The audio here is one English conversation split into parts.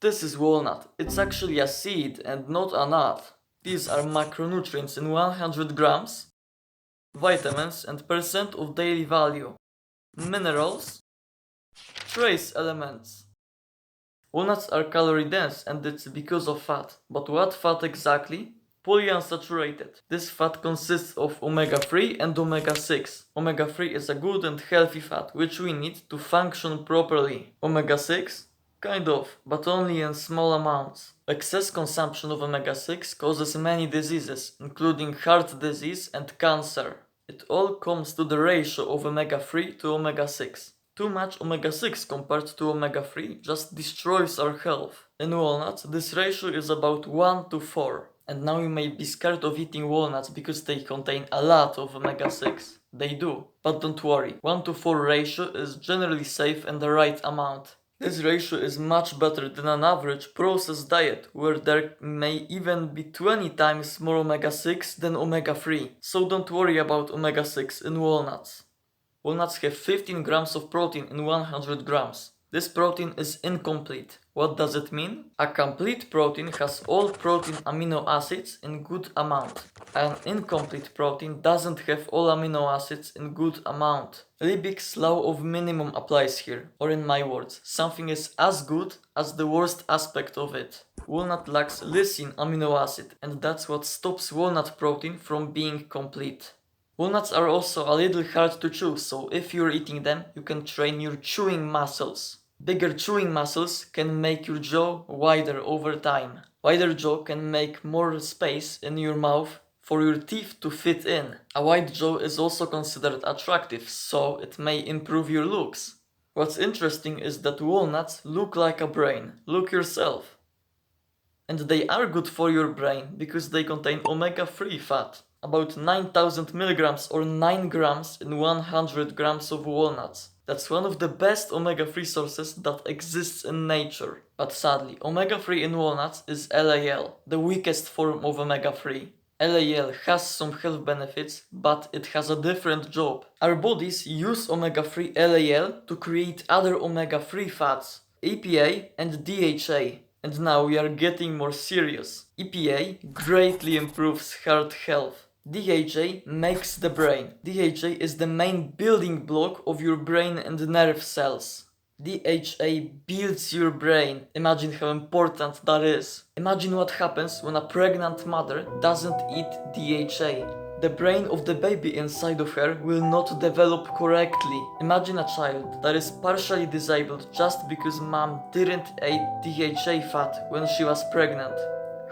This is walnut. It's actually a seed and not a nut. These are macronutrients in 100 grams, vitamins and percent of daily value, minerals, trace elements. Walnuts are calorie dense and it's because of fat. But what fat exactly? Polyunsaturated. This fat consists of omega-3 and omega-6. Omega-3 is a good and healthy fat which we need to function properly. Omega-6? Kind of, but only in small amounts. Excess consumption of omega-6 causes many diseases, including heart disease and cancer. It all comes to the ratio of omega-3 to omega-6. Too much omega-6 compared to omega-3 just destroys our health. In walnuts, this ratio is about 1 to 4. And now you may be scared of eating walnuts because they contain a lot of omega-6. They do. But don't worry, 1 to 4 ratio is generally safe and the right amount. This ratio is much better than an average processed diet, where there may even be 20 times more omega-6 than omega-3. So don't worry about omega-6 in walnuts. Walnuts have 15 grams of protein in 100 grams. This protein is incomplete. What does it mean? A complete protein has all protein amino acids in good amount. An incomplete protein doesn't have all amino acids in good amount. Liebig's law of minimum applies here, or in my words, something is as good as the worst aspect of it. Walnut lacks lysine amino acid, and that's what stops walnut protein from being complete. Walnuts are also a little hard to chew, so if you're eating them, you can train your chewing muscles. Bigger chewing muscles can make your jaw wider over time. Wider jaw can make more space in your mouth for your teeth to fit in. A wide jaw is also considered attractive, so it may improve your looks. What's interesting is that walnuts look like a brain. Look yourself. And they are good for your brain because they contain omega-3 fat. About 9000 milligrams or 9 grams in 100 grams of walnuts. That's one of the best omega-3 sources that exists in nature. But sadly, omega-3 in walnuts is LAL, the weakest form of omega-3. LAL has some health benefits, but it has a different job. Our bodies use omega-3 LAL to create other omega-3 fats, EPA and DHA. And now we are getting more serious. EPA greatly improves heart health. DHA makes the brain. DHA is the main building block of your brain and nerve cells. DHA builds your brain. Imagine how important that is. Imagine what happens when a pregnant mother doesn't eat DHA. The brain of the baby inside of her will not develop correctly. Imagine a child that is partially disabled just because mom didn't eat DHA fat when she was pregnant.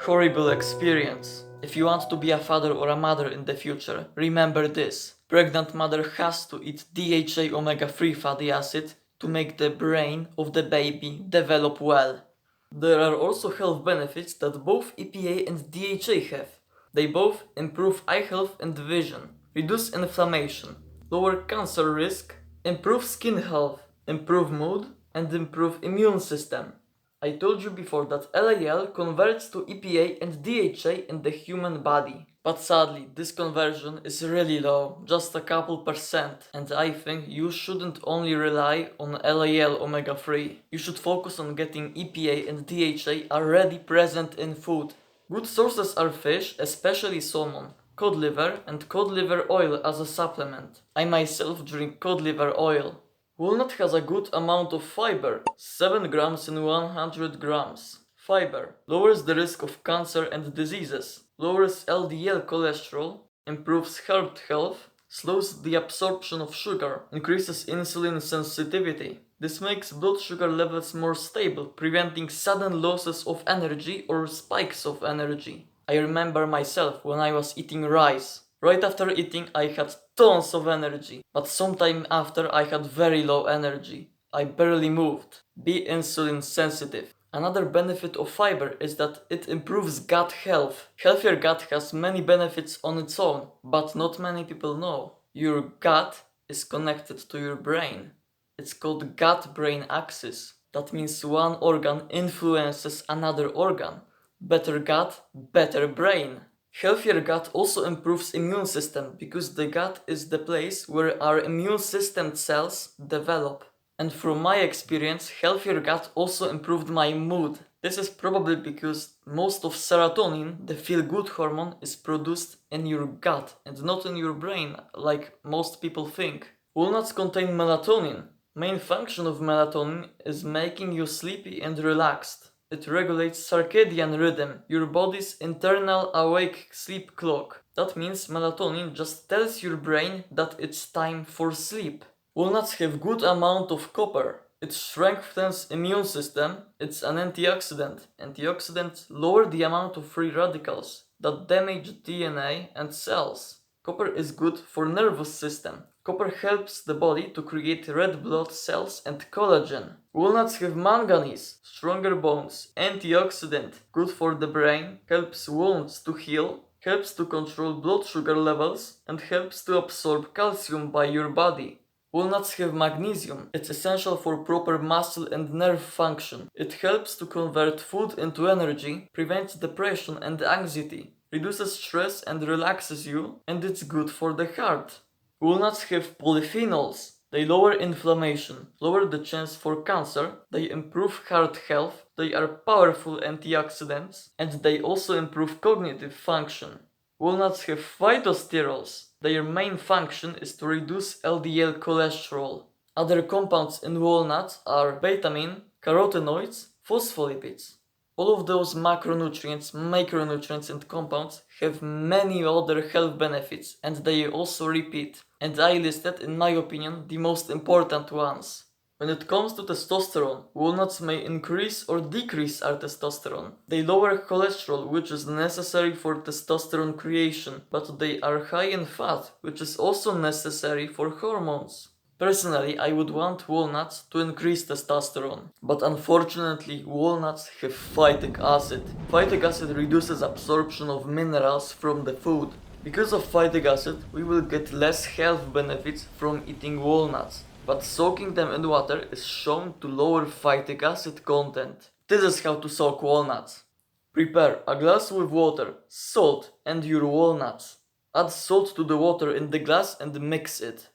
Horrible experience. If you want to be a father or a mother in the future, remember this. Pregnant mother has to eat DHA omega-3 fatty acid to make the brain of the baby develop well. There are also health benefits that both EPA and DHA have. They both improve eye health and vision, reduce inflammation, lower cancer risk, improve skin health, improve mood, and improve immune system. I told you before that LAL converts to EPA and DHA in the human body. But sadly, this conversion is really low, just a couple percent, and I think you shouldn't only rely on LAL omega-3. You should focus on getting EPA and DHA already present in food. Good sources are fish, especially salmon, cod liver, and cod liver oil as a supplement. I myself drink cod liver oil. Walnut has a good amount of fiber, 7 grams in 100 grams. Fiber lowers the risk of cancer and diseases, lowers LDL cholesterol, improves heart health, slows the absorption of sugar, increases insulin sensitivity. This makes blood sugar levels more stable, preventing sudden losses of energy or spikes of energy. I remember myself when I was eating rice. Right after eating, I had tons of energy, but sometime after I had very low energy. I barely moved. Be insulin sensitive. Another benefit of fiber is that it improves gut health. Healthier gut has many benefits on its own, but not many people know. Your gut is connected to your brain. It's called gut-brain axis. That means one organ influences another organ. Better gut, better brain. Healthier gut also improves immune system because the gut is the place where our immune system cells develop. And from my experience, healthier gut also improved my mood. This is probably because most of serotonin, the feel-good hormone, is produced in your gut and not in your brain, like most people think. Walnuts contain melatonin. Main function of melatonin is making you sleepy and relaxed. It regulates circadian rhythm, your body's internal awake sleep clock. That means melatonin just tells your brain that it's time for sleep. Walnuts have good amount of copper. It strengthens immune system. It's an antioxidant. Antioxidants lower the amount of free radicals that damage DNA and cells. Copper is good for nervous system. Copper helps the body to create red blood cells and collagen. Walnuts have manganese, stronger bones, antioxidant, good for the brain, helps wounds to heal, helps to control blood sugar levels, and helps to absorb calcium by your body. Walnuts have magnesium. It's essential for proper muscle and nerve function. It helps to convert food into energy, prevents depression and anxiety, reduces stress and relaxes you, and it's good for the heart. Walnuts have polyphenols. They lower inflammation, lower the chance for cancer, they improve heart health, they are powerful antioxidants, and they also improve cognitive function. Walnuts have phytosterols. Their main function is to reduce LDL cholesterol. Other compounds in walnuts are vitamin, carotenoids, phospholipids. All of those macronutrients, micronutrients and compounds have many other health benefits and they also repeat. And I listed, in my opinion, the most important ones. When it comes to testosterone, walnuts may increase or decrease our testosterone. They lower cholesterol, which is necessary for testosterone creation, but they are high in fat, which is also necessary for hormones. Personally, I would want walnuts to increase testosterone, but unfortunately walnuts have phytic acid. Phytic acid reduces absorption of minerals from the food. Because of phytic acid, we will get less health benefits from eating walnuts, but soaking them in water is shown to lower phytic acid content. This is how to soak walnuts. Prepare a glass with water, salt and your walnuts. Add salt to the water in the glass and mix it.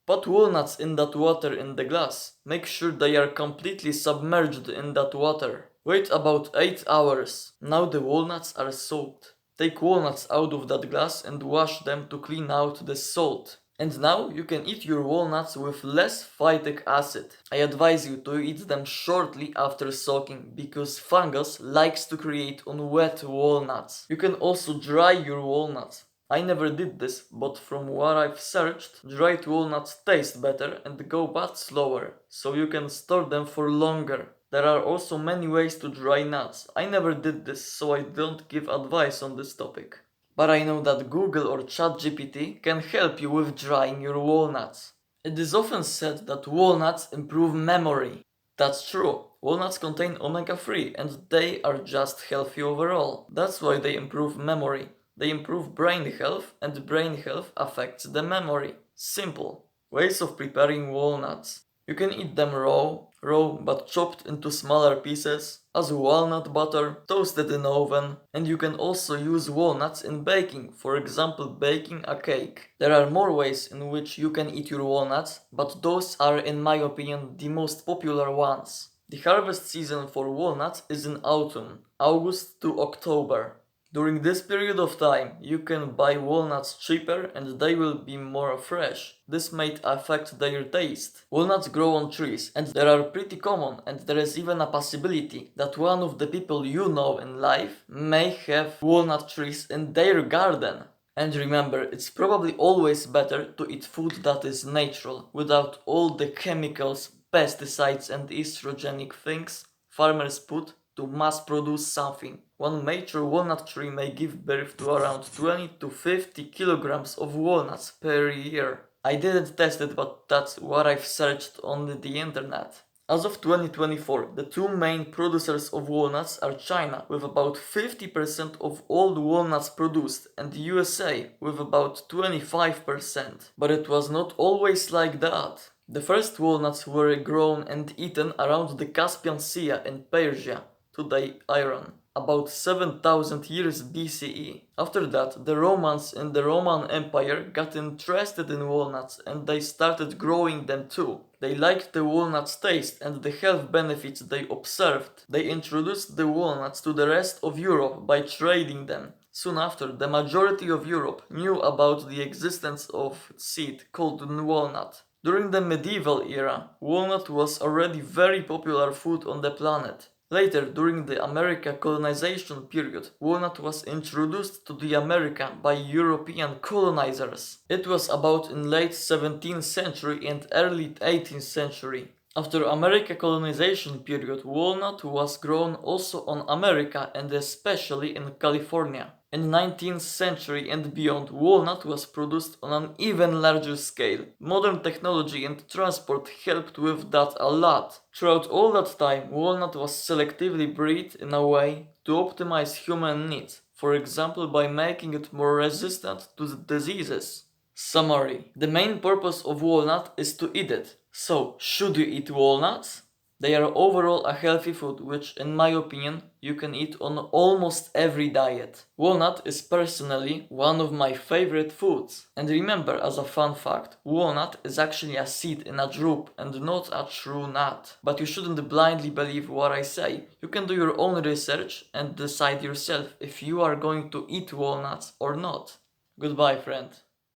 Put walnuts in that water in the glass. Make sure they are completely submerged in that water. Wait about 8 hours. Now the walnuts are soaked. Take walnuts out of that glass and wash them to clean out the salt. And now you can eat your walnuts with less phytic acid. I advise you to eat them shortly after soaking because fungus likes to create on wet walnuts. You can also dry your walnuts. I never did this, but from what I've searched, dried walnuts taste better and go bad slower, so you can store them for longer. There are also many ways to dry nuts. I never did this, so I don't give advice on this topic. But I know that Google or ChatGPT can help you with drying your walnuts. It is often said that walnuts improve memory. That's true. Walnuts contain omega-3 and they are just healthy overall. That's why they improve memory. They improve brain health and brain health affects the memory. Simple. Ways of preparing walnuts. You can eat them raw but chopped into smaller pieces, as walnut butter, toasted in oven, and you can also use walnuts in baking, for example baking a cake. There are more ways in which you can eat your walnuts, but those are in my opinion the most popular ones. The harvest season for walnuts is in autumn, August to October. During this period of time, you can buy walnuts cheaper and they will be more fresh. This might affect their taste. Walnuts grow on trees and they are pretty common, and there is even a possibility that one of the people you know in life may have walnut trees in their garden. And remember, it's probably always better to eat food that is natural, without all the chemicals, pesticides and estrogenic things farmers put to mass produce something. One mature walnut tree may give birth to around 20 to 50 kilograms of walnuts per year. I didn't test it, but that's what I've searched on the internet. As of 2024, the two main producers of walnuts are China with about 50% of all the walnuts produced and the USA with about 25%. But it was not always like that. The first walnuts were grown and eaten around the Caspian Sea in Persia, today Iran, about 7000 years BCE. After that, the Romans in the Roman Empire got interested in walnuts and they started growing them too. they liked the walnut's taste and the health benefits they observed. They introduced the walnuts to the rest of Europe by trading them. Soon after, the majority of Europe knew about the existence of seed called walnut. During the medieval era, walnut was already very popular food on the planet. Later, during the American colonization period, walnut was introduced to the America by European colonizers. It was about in late 17th century and early 18th century. After American colonization period, walnut was grown also on America and especially in California. In the 19th century and beyond, walnut was produced on an even larger scale. Modern technology and transport helped with that a lot. Throughout all that time, walnut was selectively bred in a way to optimize human needs, for example by making it more resistant to the diseases. Summary: the main purpose of walnut is to eat it. So, should you eat walnuts? They are overall a healthy food which, in my opinion, you can eat on almost every diet. Walnut is personally one of my favorite foods. And remember, as a fun fact, walnut is actually a seed in a drupe and not a true nut. But you shouldn't blindly believe what I say. You can do your own research and decide yourself if you are going to eat walnuts or not. Goodbye, friend.